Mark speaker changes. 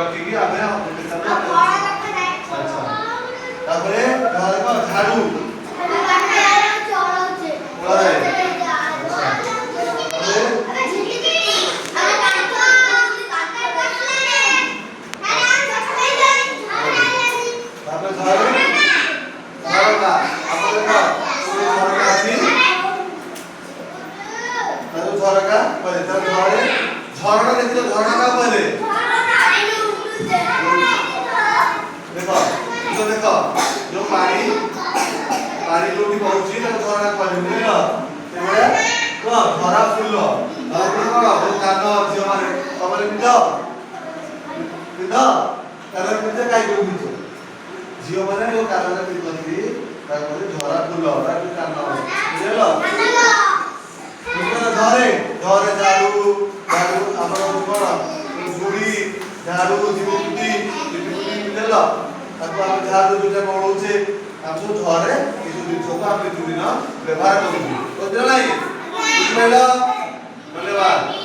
Speaker 1: रखिकी आमे एप्लिकेशन अच्छा तापरे घर को झाड़ू झरका परे तर झरे झरना देखियो झरना का परे देखो जो देखो जो पानी पानी जो भी पहुंची तो झरना परे बुझलो तेबे को झरा फुल तापर को कान झियो माने तमरे पिंड कान पिंड काई को बुझो झियो माने जो कान रे पिंडी तापर झरा फुल तापर कान बुझलो झरे झरे झाड़ू झाड़ू ଆମର କଣ ଝୁଡି ଝାଡୁ ଝିଟିପିଟି ବୁଝିଲ ତାକୁ ଆମେ ଝାଡୁ ଯୋଉଟା କହୁଛେ ଆମେ ସବୁ ଘରେ ଏଇ ଯୋଉ ଜିନିଷକୁ ଆମେ ନିତିଦିନ ବ୍ୟବହାର କରୁଛୁ ବୁଝିଲ ନାଇଁ ବୁଝିପାରିଲ ଧନ୍ୟବାଦ।